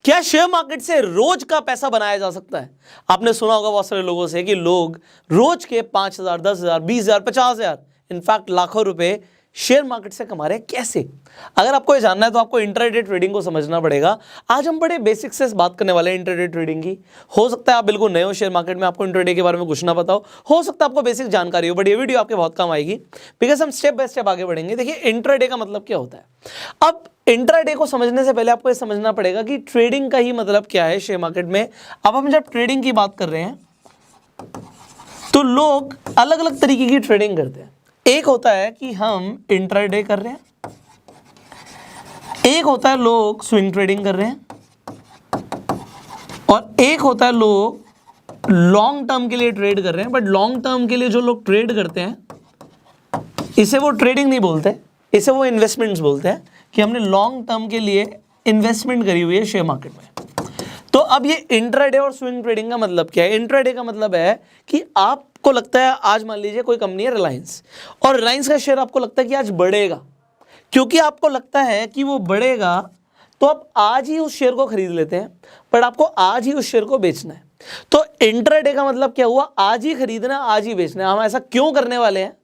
क्या share market से रोज का पैसा बनाया जा सकता है? आपने सुना होगा बहुत सारे लोगों से कि लोग रोज के 5,000, 10,000, 20,000, 50,000 इनफैक्ट लाखों रुपए शेयर मार्केट से कमा रहे हैं। कैसे? अगर आपको ये जानना है तो आपको इंट्राडे ट्रेडिंग को समझना पड़ेगा। आज हम बड़े बेसिक से बात करने वाले हैं इंट्राडे ट्रेडिंग की। हो सकता है आप बिल्कुल नए हो शेयर मार्केट में, आपको इंट्राडे के बारे में कुछ ना पता हो सकता है आपको बेसिक जानकारी हो, बट ये वीडियो आपके बहुत काम आएगी बिकॉज हम स्टेप बाय स्टेप आगे बढ़ेंगे। देखिए इंट्राडे का मतलब क्या होता है। अब इंट्राडे को समझने से पहले आपको ये समझना पड़ेगा कि ट्रेडिंग का ही मतलब क्या है शेयर मार्केट में। अब हम जब ट्रेडिंग की बात कर रहे हैं तो लोग अलग अलग तरीके की ट्रेडिंग करते हैं। एक होता है कि हम इंट्राडे कर रहे हैं, एक होता है लोग स्विंग ट्रेडिंग कर रहे हैं, और एक होता है लोग लॉन्ग टर्म के लिए ट्रेड कर रहे हैं। बट लॉन्ग टर्म के लिए जो लोग ट्रेड करते हैं इसे वो ट्रेडिंग नहीं बोलते, इसे वो इन्वेस्टमेंट्स बोलते हैं कि हमने लॉन्ग टर्म के लिए इन्वेस्टमेंट करी हुई है शेयर मार्केट में। तो अब ये इंट्राडे और स्विंग ट्रेडिंग का मतलब क्या है? इंट्राडे का मतलब है कि आपको लगता है आज मान लीजिए कोई कंपनी है रिलायंस, और रिलायंस का शेयर आपको लगता है कि आज बढ़ेगा, क्योंकि आपको लगता है कि वो बढ़ेगा तो आप आज ही उस शेयर को खरीद लेते हैं, बट आपको आज ही उस शेयर को बेचना है। तो इंट्राडे का मतलब क्या हुआ? आज ही खरीदना, आज ही बेचना है। हम ऐसा क्यों करने वाले हैं?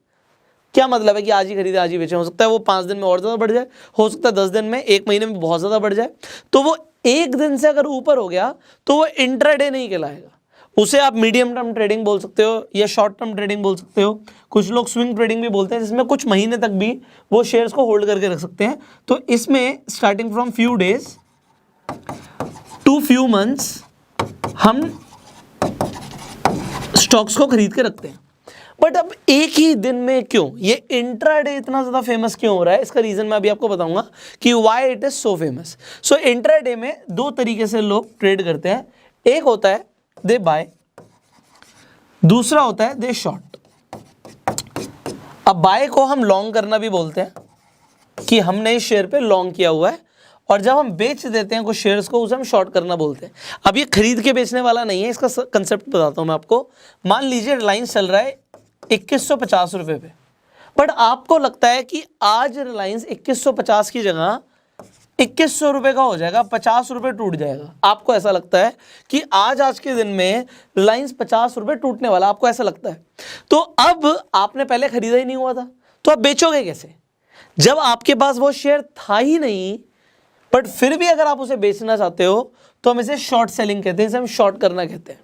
क्या मतलब है कि आज ही खरीदे आज ही बेचें? हो सकता है वो 5 दिन में और ज़्यादा बढ़ जाए, हो सकता है 10 दिन में, 1 महीने में बहुत ज़्यादा बढ़ जाए। तो वो एक दिन से अगर ऊपर हो गया तो वो इंट्राडे नहीं कहलाएगा। उसे आप मीडियम टर्म ट्रेडिंग बोल सकते हो या शॉर्ट टर्म ट्रेडिंग बोल सकते हो। कुछ लोग स्विंग ट्रेडिंग भी बोलते हैं, जिसमें कुछ महीने तक भी वो शेयर्स को होल्ड करके रख सकते हैं। तो इसमें starting from few days to few months हम स्टॉक्स को खरीद के रखते हैं। बट अब एक ही दिन में क्यों ये इंट्राडे इतना ज़्यादा फेमस क्यों हो रहा है? इसका रीज़न मैं अभी आपको बताऊंगा कि why it is so famous. So intraday में दो तरीके से लोग ट्रेड करते हैं। एक होता है दे बाय, दूसरा होता है दे शॉर्ट। अब बाय को हम लॉन्ग करना भी बोलते हैं कि हमने इस शेयर पे लॉन्ग किया हुआ है, और जब हम बेच देते हैं कुछ शेयर्स को उसे हम शॉर्ट करना बोलते हैं। अब ये खरीद के बेचने वाला नहीं है, इसका कंसेप्ट बताता हूं मैं आपको। मान लीजिए रिलायंस चल रहा है 2150 रुपए पे, बट आपको लगता है कि आज रिलायंस 2150 की जगह 2100 रुपए का हो जाएगा, 50 रुपए टूट जाएगा। आपको ऐसा लगता है कि आज के दिन में रिलायंस 50 रुपए टूटने वाला, आपको ऐसा लगता है। तो अब आपने पहले खरीदा ही नहीं हुआ था, तो आप बेचोगे कैसे जब आपके पास वो शेयर था ही नहीं? बट फिर भी अगर आप उसे बेचना चाहते हो तो हम इसे शॉर्ट सेलिंग कहते हैं, इसे हम शॉर्ट करना कहते हैं।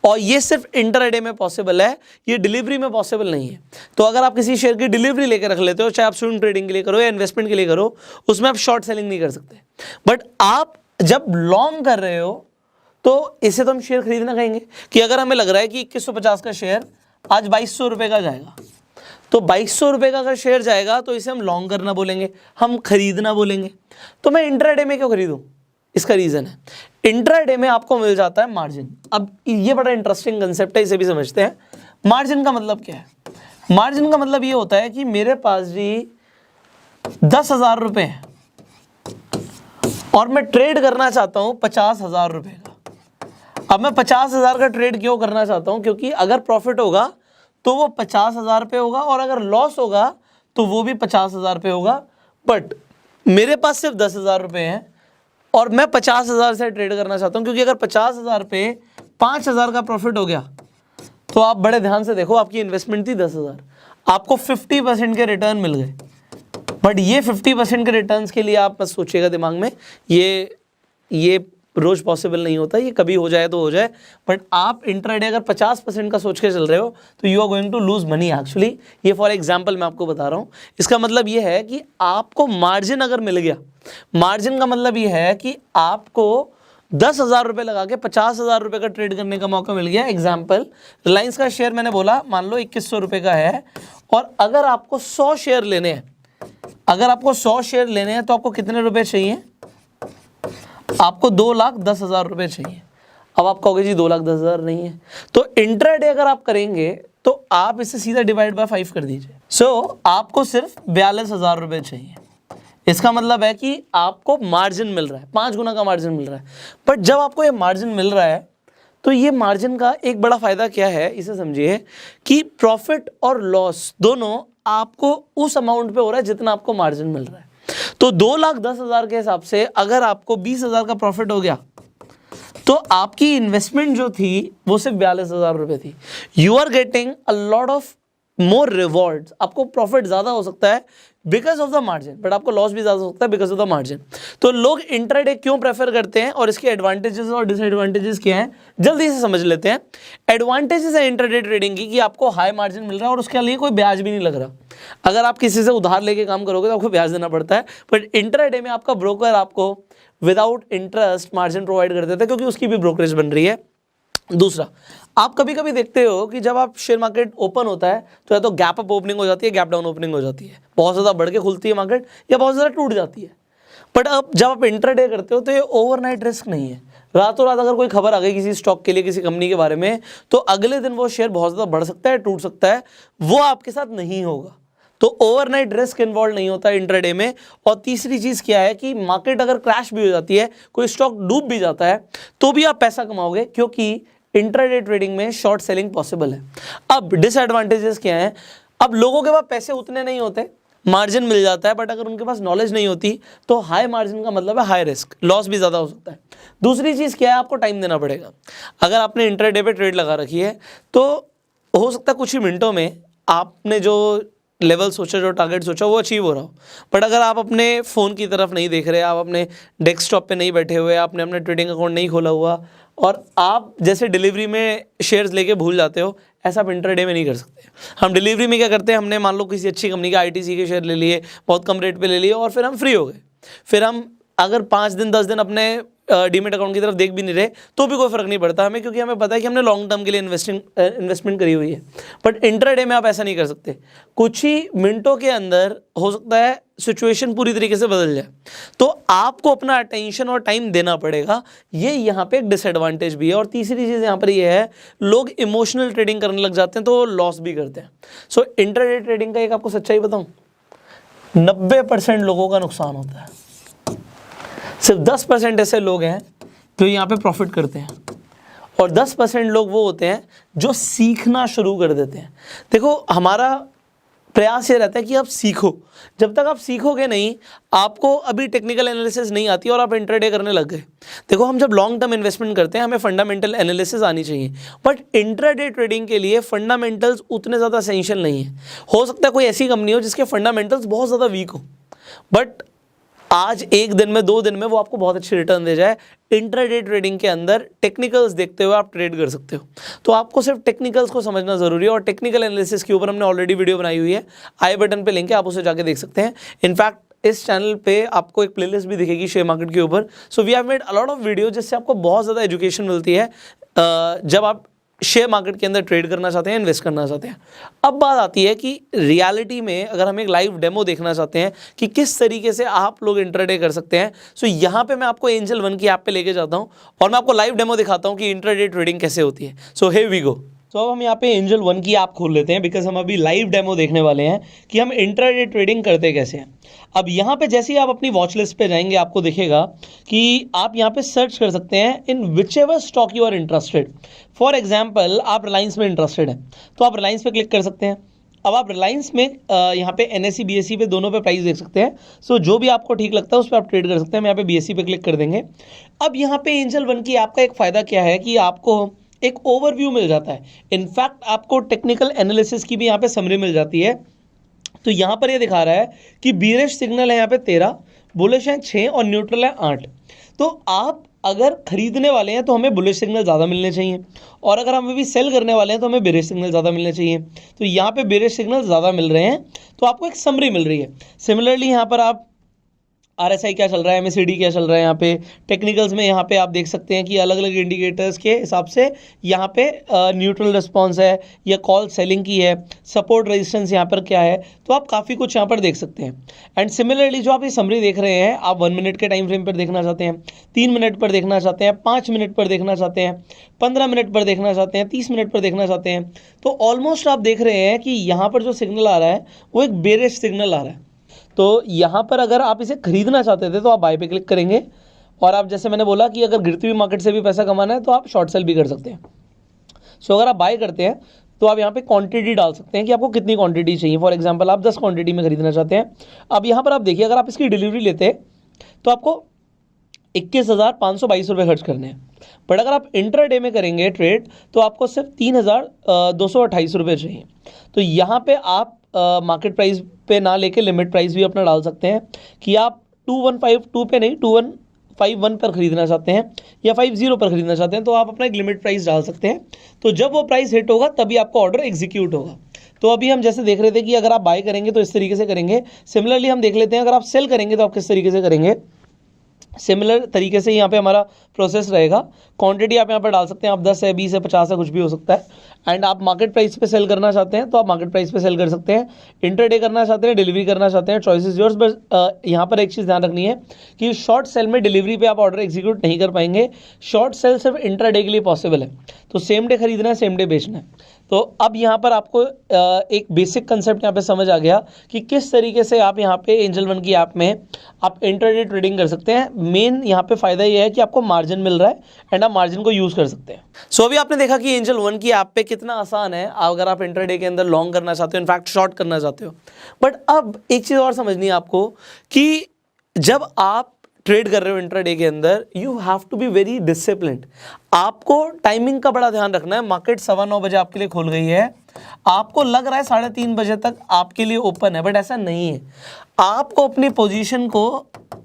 और ये सिर्फ इंट्राडे में पॉसिबल है, ये डिलीवरी में पॉसिबल नहीं है। तो अगर आप किसी शेयर की डिलीवरी लेकर रख लेते हो, चाहे आप स्विंग ट्रेडिंग के लिए करो या इन्वेस्टमेंट के लिए करो, उसमें आप शॉर्ट सेलिंग नहीं कर सकते। बट आप जब लॉन्ग कर रहे हो तो इसे तो हम शेयर खरीदना कहेंगे कि अगर हमें लग रहा है कि 2150 का शेयर आज 2200 रुपये का जाएगा, तो 2200 रुपये का अगर शेयर जाएगा तो इसे हम लॉन्ग करना बोलेंगे, हम खरीदना बोलेंगे। तो मैं इंट्राडे में क्यों खरीदूं? इसका रीज़न है इंट्राडे में आपको मिल जाता है मार्जिन। अब ये बड़ा इंटरेस्टिंग कंसेप्ट है, इसे भी समझते हैं। मार्जिन का मतलब क्या है? मार्जिन का मतलब ये होता है कि मेरे पास जी 10,000 रुपये हैं और मैं ट्रेड करना चाहता हूँ 50,000 रुपये का। अब मैं 50,000 का ट्रेड क्यों करना चाहता हूँ? क्योंकि अगर प्रॉफिट होगा तो वो 50,000 पे होगा, और अगर लॉस होगा तो वो भी 50,000 पे होगा। बट मेरे पास सिर्फ 10,000 रुपये हैं और मैं 50,000 से ट्रेड करना चाहता हूँ, क्योंकि अगर 50,000 पे 5,000 का प्रॉफिट हो गया तो आप बड़े ध्यान से देखो, आपकी इन्वेस्टमेंट थी 10,000, आपको 50% के रिटर्न मिल गए। बट ये 50% के रिटर्न्स के लिए आप मत सोचिएगा दिमाग में, ये रोज पॉसिबल नहीं होता, ये कभी हो जाए तो हो जाए। बट आप इंट्राडे अगर 50% का सोच के चल रहे हो तो you are going to lose money actually. ये फॉर एग्जांपल मैं आपको बता रहा हूँ। इसका मतलब ये है कि आपको मार्जिन अगर मिल गया, मार्जिन का मतलब ये है कि आपको 10,000 रुपये लगा के 50,000 रुपये का ट्रेड करने का मौका मिल गया। एग्जाम्पल, रिलायंस का शेयर मैंने बोला मान लो 2100 रुपये का है, और अगर आपको 100 शेयर लेने हैं, अगर आपको 100 शेयर लेने हैं तो आपको कितने रुपए चाहिए? आपको 2,10,000 रुपये चाहिए। अब आप कहोगे जी 2,10,000 नहीं है, तो इंट्राडे अगर आप करेंगे तो आप इसे सीधा डिवाइड बाय 5 कर दीजिए। सो आपको सिर्फ 42,000 रुपये चाहिए। इसका मतलब है कि आपको मार्जिन मिल रहा है, 5 गुना का मार्जिन मिल रहा है। बट जब आपको ये मार्जिन मिल रहा है तो ये मार्जिन का एक बड़ा फायदा क्या है, इसे समझिए कि प्रॉफिट और लॉस दोनों आपको उस अमाउंट पे हो रहा है जितना आपको मार्जिन मिल रहा है। तो 2,10,000 के हिसाब से अगर आपको 20,000 का प्रॉफिट हो गया तो आपकी इन्वेस्टमेंट जो थी वो सिर्फ 42,000 रुपये थी। You are getting a lot of more rewards. आपको प्रॉफिट ज़्यादा हो सकता है because of the margin, but आपको लॉस भी ज़्यादा हो सकता है बिकॉज ऑफ द मार्जिन। तो लोग इंट्राडे क्यों प्रेफर करते हैं और इसके एडवांटेजेस और डिसएडवांटेजेस क्या हैं, जल्दी से समझ लेते हैं। एडवांटेजेस है इंट्राडे ट्रेडिंग की कि आपको हाई मार्जिन मिल रहा है और उसके लिए कोई ब्याज भी नहीं लग रहा। अगर आप किसी से उधार लेके काम करोगे तो आपको ब्याज देना पड़ता है, बट इंट्राडे में आपका ब्रोकर आपको विदाउट इंटरेस्ट मार्जिन प्रोवाइड कर देता है क्योंकि उसकी भी ब्रोकरेज बन रही है। दूसरा, आप कभी कभी देखते हो कि जब आप शेयर मार्केट ओपन होता है तो या तो गैप अप ओपनिंग हो जाती है, गैप डाउन ओपनिंग हो जाती है, बहुत ज़्यादा बढ़ के खुलती है मार्केट या बहुत ज़्यादा टूट जाती है। बट अब जब आप इंट्राडे करते हो तो ये ओवरनाइट रिस्क नहीं है। रातों रात अगर कोई खबर आ गई किसी स्टॉक के लिए, किसी कंपनी के बारे में, तो अगले दिन वो शेयर बहुत ज़्यादा बढ़ सकता है, टूट सकता है, वो आपके साथ नहीं होगा। तो ओवरनाइट रिस्क इन्वॉल्व नहीं होता इंट्राडे में। और तीसरी चीज़ क्या है कि मार्केट अगर क्रैश भी हो जाती है, कोई स्टॉक डूब भी जाता है, तो भी आप पैसा कमाओगे क्योंकि इंट्राडे ट्रेडिंग में शॉर्ट सेलिंग पॉसिबल है। अब डिसएडवांटेजेस क्या हैं? अब लोगों के पास पैसे उतने नहीं होते, मार्जिन मिल जाता है, बट अगर उनके पास नॉलेज नहीं होती तो हाई मार्जिन का मतलब है हाई रिस्क, लॉस भी ज़्यादा हो सकता है। दूसरी चीज़ क्या है, आपको टाइम देना पड़ेगा। अगर आपने इंट्राडे पे ट्रेड लगा रखी है तो हो सकता है कुछ ही मिनटों में आपने जो लेवल सोचा, जो टारगेट सोचा, वो अचीव हो रहा हो। बट अगर आप अपने फ़ोन की तरफ नहीं देख रहे, आप अपने डेस्कटॉप पे नहीं बैठे हुए, आपने अपने ट्रेडिंग अकाउंट नहीं खोला हुआ और आप जैसे डिलीवरी में शेयर्स लेके भूल जाते हो, ऐसा आप इंट्राडे में नहीं कर सकते। हम डिलीवरी में क्या करते हैं, हमने मान लो किसी अच्छी कंपनी का आईटीसी के शेयर ले लिए, बहुत कम रेट पे ले लिए और फिर हम फ्री हो गए। फिर हम अगर 5 दिन 10 दिन अपने डीमेट अकाउंट की तरफ देख भी नहीं रहे तो भी कोई फर्क नहीं पड़ता हमें, क्योंकि हमें पता है कि हमने लॉन्ग टर्म के लिए इन्वेस्टमेंट करी हुई है। बट इंट्राडे में आप ऐसा नहीं कर सकते। कुछ ही मिनटों के अंदर हो सकता है सिचुएशन पूरी तरीके से बदल जाए, तो आपको अपना अटेंशन और टाइम देना पड़ेगा। ये यहाँ पे एक डिसएडवांटेज भी है। और तीसरी चीज़ यहाँ पर ये है, लोग इमोशनल ट्रेडिंग करने लग जाते हैं तो लॉस भी करते हैं। सो इंट्राडे ट्रेडिंग का एक आपको सच्चाई बताऊँ, 90% लोगों का नुकसान होता है, सिर्फ 10% ऐसे लोग हैं जो यहाँ पे प्रॉफिट करते हैं, और 10% लोग वो होते हैं जो सीखना शुरू कर देते हैं। देखो, हमारा प्रयास ये रहता है कि आप सीखो। जब तक आप सीखोगे नहीं, आपको अभी टेक्निकल एनालिसिस नहीं आती और आप इंट्राडे करने लग गए। देखो, हम जब लॉन्ग टर्म इन्वेस्टमेंट करते हैं हमें फंडामेंटल एनालिसिस आनी चाहिए, बट इंट्राडे ट्रेडिंग के लिए फंडामेंटल्स उतने ज़्यादा एसेंशियल नहीं है। हो सकता है कोई ऐसी कंपनी हो जिसके फंडामेंटल्स बहुत ज़्यादा वीक हो, बट आज एक दिन में 2 दिन में वो आपको बहुत अच्छी रिटर्न दे जाए। इंट्राडे ट्रेडिंग के अंदर टेक्निकल्स देखते हुए आप ट्रेड कर सकते हो। तो आपको सिर्फ टेक्निकल्स को समझना जरूरी है, और टेक्निकल एनालिसिस के ऊपर हमने ऑलरेडी वीडियो बनाई हुई है, आई बटन पे लिंक है, आप उसे जाके देख सकते हैं। इनफैक्ट इस चैनल पे आपको एक प्लेलिस्ट भी दिखेगी शेयर मार्केट के ऊपर। So we have made a lot of video जिससे आपको बहुत ज़्यादा एजुकेशन मिलती है जब आप शेयर मार्केट के अंदर ट्रेड करना चाहते हैं, इन्वेस्ट करना चाहते हैं। अब बात आती है कि रियलिटी में अगर हम एक लाइव डेमो देखना चाहते हैं कि किस तरीके से आप लोग इंट्राडे कर सकते हैं, सो यहाँ पे मैं आपको एंजल वन की ऐप पे लेके जाता हूँ और मैं आपको लाइव डेमो दिखाता हूँ कि इंट्राडे ट्रेडिंग कैसे होती है। So here we go. तो अब हम यहाँ पे एंजल वन की ऐप खोल लेते हैं, बिकॉज हम अभी लाइव डेमो देखने वाले हैं कि हम इंट्राडे ट्रेडिंग करते कैसे हैं। अब यहाँ पे जैसे ही आप अपनी वॉच लिस्ट पे जाएंगे, आपको दिखेगा कि आप यहाँ पे सर्च कर सकते हैं in whichever stock you are interested. For example, आप रिलायंस में इंटरेस्टेड हैं तो आप रिलायंस पे क्लिक कर सकते हैं। अब आप रिलायंस में यहाँ पे NSE BSE पे दोनों पे प्राइस देख सकते हैं। सो जो भी आपको ठीक लगता है उस पर आप ट्रेड कर सकते हैं। हम यहाँ पे BSE पे क्लिक कर देंगे। अब यहाँ पे एंजल वन की ऐप का एक फ़ायदा क्या है कि आपको एक ओवरव्यू मिल जाता है। इनफैक्ट आपको टेक्निकल एनालिसिस की भी यहाँ पे समरी मिल जाती है। तो यहाँ पर ये दिखा रहा है कि बीरिश सिग्नल है यहाँ पे 13, बुलिश है 6 और न्यूट्रल है 8। तो आप अगर खरीदने वाले हैं तो हमें बुलिश सिग्नल ज़्यादा मिलने चाहिए, और अगर हम अभी सेल करने वाले हैं तो हमें बेरिश सिग्नल ज़्यादा मिलने चाहिए। तो यहाँ पे बेरिश सिग्नल ज़्यादा मिल रहे हैं, तो आपको एक समरी मिल रही है। सिमिलरली यहाँ पर आप RSI क्या चल रहा है, MACD क्या चल रहा है, यहाँ पे टेक्निकल्स में यहाँ पे आप देख सकते हैं कि अलग अलग इंडिकेटर्स के हिसाब से यहाँ पे न्यूट्रल रिस्पॉन्स है या कॉल सेलिंग की है, सपोर्ट रेजिस्टेंस यहाँ पर क्या है, तो आप काफ़ी कुछ यहाँ पर देख सकते हैं। एंड सिमिलरली जो आप ये समरी देख रहे हैं, आप 1 मिनट के टाइम फ्रेम पर देखना चाहते हैं, 3 मिनट पर देखना चाहते हैं, 5 मिनट पर देखना चाहते हैं, 15 मिनट पर देखना चाहते हैं, 30 मिनट पर देखना चाहते हैं, तो ऑलमोस्ट आप देख रहे हैं कि यहाँ पर जो सिग्नल आ रहा है वो एक बेरिश सिग्नल आ रहा है। तो यहाँ पर अगर आप इसे खरीदना चाहते थे तो आप बाय पे क्लिक करेंगे, और आप जैसे मैंने बोला कि अगर गिरती हुई मार्केट से भी पैसा कमाना है तो आप शॉर्ट सेल भी कर सकते हैं। सो अगर आप बाय करते हैं तो आप यहाँ पे क्वांटिटी डाल सकते हैं कि आपको कितनी क्वांटिटी चाहिए। फॉर एग्जांपल, आप 10 क्वांटिटी में खरीदना चाहते हैं। अब यहाँ पर आप देखिए, अगर आप इसकी डिलीवरी लेते हैं तो आपको 21,522 रुपये खर्च करने हैं। बट अगर आप इंट्राडे में करेंगे ट्रेड तो आपको सिर्फ 3,228 रुपये चाहिए। तो यहाँ पे आप मार्केट प्राइस पे ना लेके लिमिट प्राइस भी अपना डाल सकते हैं कि आप 2152 पे नहीं 2151 पर खरीदना चाहते हैं या 50 पर खरीदना चाहते हैं, तो आप अपना एक लिमिट प्राइस डाल सकते हैं। तो जब वो प्राइस हिट होगा तभी आपका ऑर्डर एग्जीक्यूट होगा। तो अभी हम जैसे देख रहे थे कि अगर आप बाय करेंगे तो इस तरीके से करेंगे। सिमिलरली हम देख लेते हैं अगर आप सेल करेंगे तो आप किस तरीके से करेंगे। सिमिलर तरीके से यहाँ पे हमारा प्रोसेस रहेगा। क्वांटिटी आप यहाँ पर डाल सकते हैं, आप 10 है, 20 है, 50 है, कुछ भी हो सकता है। एंड आप मार्केट प्राइस पे सेल करना चाहते हैं तो आप मार्केट प्राइस पे सेल कर सकते हैं। इंटरडे करना चाहते हैं, डिलीवरी करना चाहते हैं, चॉइस इज योर्स। बस यहाँ पर एक चीज़ ध्यान रखनी है कि शॉर्ट सेल में डिलीवरी पे आप ऑर्डर एग्जीक्यूट नहीं कर पाएंगे। शॉर्ट सेल सिर्फ इंट्राडे के लिए पॉसिबल है। तो सेम डे खरीदना है, सेम डे बेचना है। तो अब यहाँ पर आपको एक बेसिक कंसेप्ट यहाँ पे समझ आ गया कि किस तरीके से आप यहाँ पे एंजल वन की ऐप में आप इंट्राडे ट्रेडिंग कर सकते हैं। मेन यहाँ पे फायदा ये है कि आपको मार्जिन मिल रहा है एंड आप मार्जिन को यूज कर सकते हैं। सो अभी आपने देखा कि एंजल वन की ऐप पे कितना आसान है अगर आप इंट्राडे के अंदर लॉन्ग करना चाहते हो, इनफैक्ट शॉर्ट करना चाहते हो। बट अब एक चीज़ और समझनी है आपको कि जब आप ट्रेड कर रहे हो इंट्राडे के अंदर, you have to be very disciplined. आपको टाइमिंग का बड़ा ध्यान रखना है। मार्केट 9:15 बजे आपके लिए खुल गई है, आपको लग रहा है 3:30 बजे तक आपके लिए ओपन है, बट ऐसा नहीं है। आपको अपनी पोजीशन को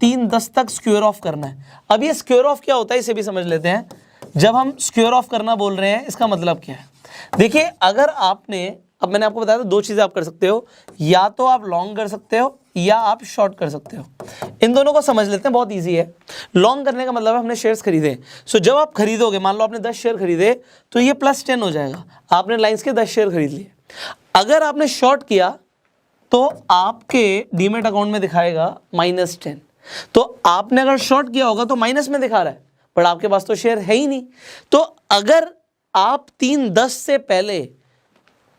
3:10 तक स्क्योर ऑफ करना है। अब ये स्क्योर ऑफ क्या होता है इसे भी समझ लेते हैं। जब हम स्क्योर ऑफ करना बोल रहे हैं इसका मतलब क्या है। देखिए, अगर आपने, अब मैंने आपको बताया था 2 चीज़ें आप कर सकते हो, या तो आप लॉन्ग कर सकते हो या आप शॉर्ट कर सकते हो। इन दोनों को समझ लेते हैं, बहुत इजी है। लॉन्ग करने का मतलब है हमने शेयर्स खरीदे। सो जब आप खरीदोगे, मान लो आपने 10 शेयर खरीदे तो ये +10 हो जाएगा। आपने लाइंस के 10 शेयर खरीद लिए। अगर आपने शॉर्ट किया तो आपके डीमेट अकाउंट में दिखाएगा -10। तो आपने अगर शॉर्ट किया होगा तो माइनस में दिखा रहा है, पर आपके पास तो शेयर है ही नहीं। तो अगर आप 3:10 से पहले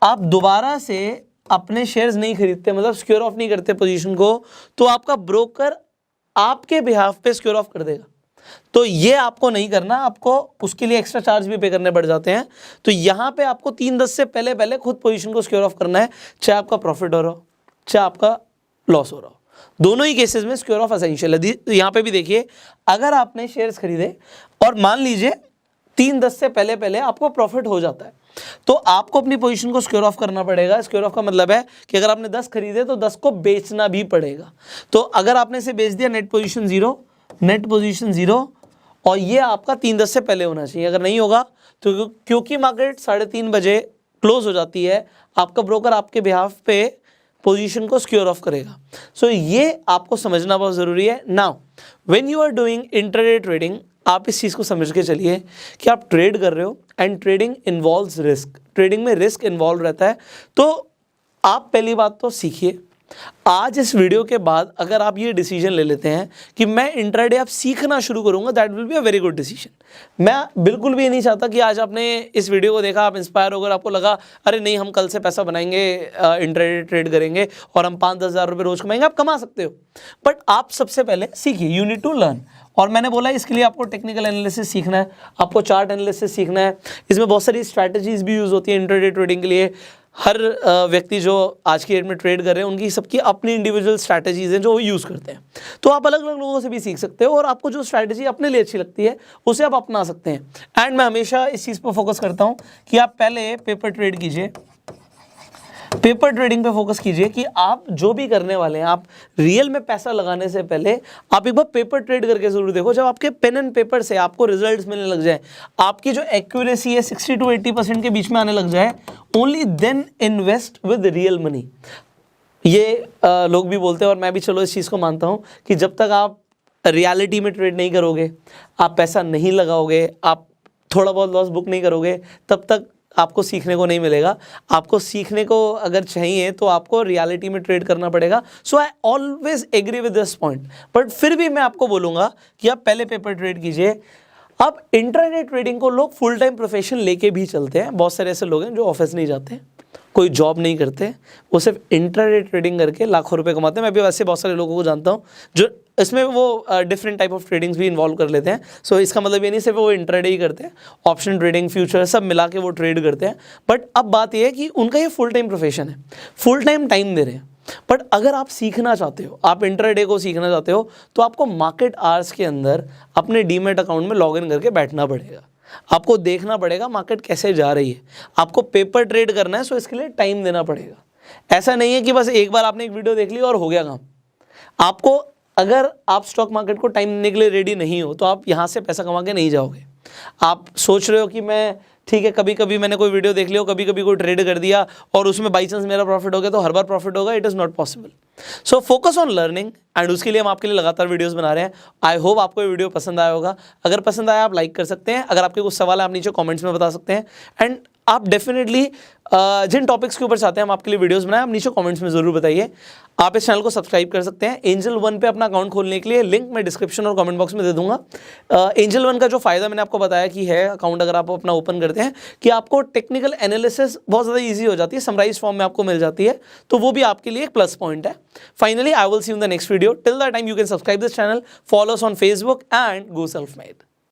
आप दोबारा से अपने शेयर्स नहीं खरीदते, मतलब सिक्योर ऑफ नहीं करते पोजीशन को, तो आपका ब्रोकर आपके बिहाफ पे सिक्योर ऑफ कर देगा। तो ये आपको नहीं करना, आपको उसके लिए एक्स्ट्रा चार्ज भी पे करने पड़ जाते हैं। तो यहाँ पे आपको 3:10 से पहले पहले खुद पोजीशन को सिक्योर ऑफ करना है, चाहे आपका प्रॉफिट हो रहा हो चाहे आपका लॉस हो रहा हो। दोनों ही केसेस में सिक्योर ऑफ एसेंशियल है। यहाँ पे भी देखिए, अगर आपने शेयर्स खरीदे और मान लीजिए 3:10 से पहले पहले आपको प्रॉफिट हो जाता है, तो आपको अपनी पोजीशन को सिक्योर ऑफ करना पड़ेगा। सिक्योर ऑफ का मतलब है कि अगर आपने 10 खरीदे तो 10 को बेचना भी पड़ेगा। तो अगर आपने इसे बेच दिया, नेट पोजीशन 0, और ये आपका 3:10 से पहले होना चाहिए। अगर नहीं होगा तो क्योंकि मार्केट 3:30 बजे क्लोज हो जाती है, आपका ब्रोकर आपके बिहाफ पे पोजीशन को सिक्योर ऑफ करेगा। सो ये आपको समझना बहुत ज़रूरी है। Now when you are doing intraday trading, आप इस चीज़ को समझ के चलिए कि आप ट्रेड कर रहे हो and trading involves risk. Trading में रिस्क इन्वॉल्व रहता है। तो आप पहली बात तो सीखिए। आज इस वीडियो के बाद अगर आप ये डिसीजन ले लेते हैं कि मैं इंट्राडे आप सीखना शुरू करूंगा, that will be a very good decision. मैं बिल्कुल भी नहीं चाहता कि आज आपने इस वीडियो को देखा, आप इंस्पायर हो गए, आपको लगा अरे नहीं हम कल से पैसा बनाएंगे, इंट्राडे ट्रेड करेंगे और हम 5-10 हज़ार रुपये रोज कमाएंगे। आप कमा सकते हो, बट आप सबसे पहले सीखिए। You need to learn. और मैंने बोला इसके लिए आपको टेक्निकल एनालिसिस सीखना है, आपको चार्ट एनालिसिस सीखना है। इसमें बहुत सारी स्ट्रैटेजीज भी यूज़ होती है इंट्राडे ट्रेडिंग के लिए। हर व्यक्ति जो आज की डेट में ट्रेड कर रहे हैं उनकी सबकी अपनी इंडिविजुअल स्ट्रैटेजीज हैं जो वो यूज़ करते हैं। तो आप अलग अलग लोगों से भी सीख सकते हो और आपको जो स्ट्रैटेजी अपने लिए अच्छी लगती है उसे आप अपना सकते हैं। एंड मैं हमेशा इस चीज़ पर फोकस करता हूँ कि आप पहले पेपर ट्रेड कीजिए, पेपर ट्रेडिंग पे फोकस कीजिए कि आप जो भी करने वाले हैं, आप रियल में पैसा लगाने से पहले आप एक बार पेपर ट्रेड करके जरूर देखो। जब आपके पेन एंड पेपर से आपको रिजल्ट्स मिलने लग जाए, आपकी जो एक्यूरेसी है 60 to 80% के बीच में आने लग जाए, only then invest with real money. ये लोग भी बोलते हैं और मैं भी चलो इस चीज़ को मानता हूँ कि जब तक आप रियलिटी में ट्रेड नहीं करोगे, आप पैसा नहीं लगाओगे, आप थोड़ा बहुत लॉस बुक नहीं करोगे, तब तक आपको सीखने को नहीं मिलेगा। आपको सीखने को अगर चाहिए तो आपको रियलिटी में ट्रेड करना पड़ेगा। So I always agree with this point, but फिर भी मैं आपको बोलूँगा कि आप पहले पेपर ट्रेड कीजिए। अब इंट्राडे ट्रेडिंग को लोग फुल टाइम प्रोफेशन लेके भी चलते हैं। बहुत सारे ऐसे लोग हैं जो ऑफिस नहीं जाते, कोई जॉब नहीं करते, वो सिर्फ इंट्राडे ट्रेडिंग करके लाखों रुपए कमाते हैं। मैं भी वैसे बहुत सारे लोगों को जानता हूँ जो इसमें वो डिफरेंट टाइप ऑफ ट्रेडिंग्स भी इन्वॉल्व कर लेते हैं। सो इसका मतलब ये नहीं सिर्फ वो इंट्राडे ही करते हैं, ऑप्शन ट्रेडिंग, फ्यूचर सब मिला के वो ट्रेड करते हैं। बट अब बात ये है कि उनका ये फुल टाइम प्रोफेशन है, फुल टाइम दे रहे हैं। बट अगर आप सीखना चाहते हो, आप इंट्राडे को सीखना चाहते हो, तो आपको मार्केट आवर्स के अंदर अपने डीमैट अकाउंट में लॉगिन करके बैठना पड़ेगा। आपको देखना पड़ेगा मार्केट कैसे जा रही है, आपको पेपर ट्रेड करना है, सो इसके लिए टाइम देना पड़ेगा। ऐसा नहीं है कि बस एक बार आपने एक वीडियो देख ली और हो गया काम। आपको, अगर आप स्टॉक मार्केट को टाइम देने के लिए रेडी नहीं हो तो आप यहाँ से पैसा कमा के नहीं जाओगे। आप सोच रहे हो कि मैं ठीक है, कभी कभी मैंने कोई वीडियो देख लिया, कभी कभी कोई ट्रेड कर दिया और उसमें बाई चांस मेरा प्रॉफिट हो गया तो हर बार प्रॉफिट होगा, it is not possible. So focus on learning, and उसके लिए हम आपके लिए लगातार वीडियोस बना रहे हैं। आई होप आपको ये वीडियो पसंद आया होगा। अगर पसंद आया आप लाइक कर सकते हैं, अगर आपके कुछ सवाल है आप नीचे कमेंट्स में बता सकते हैं, एंड आप डेफिनेटली जिन टॉपिक्स के ऊपर चाहते हैं हम आपके लिए वीडियोस बनाएं, आप नीचे कमेंट्स में जरूर बताइए। आप इस चैनल को सब्सक्राइब कर सकते हैं। एंजल वन पे अपना अकाउंट खोलने के लिए लिंक मैं डिस्क्रिप्शन और कमेंट बॉक्स में दे दूंगा। एंजल वन का जो फायदा मैंने आपको बताया कि है अकाउंट अगर आप अपना ओपन करते हैं कि आपको टेक्निकल एनालिसिस बहुत ज़्यादा ईजी हो जाती है, समराइज फॉर्म में आपको मिल जाती है, तो वो भी आपके लिए एक प्लस पॉइंट है। Finally I will see you in the next video. Till the time you can subscribe this channel, follow us on Facebook and go self made.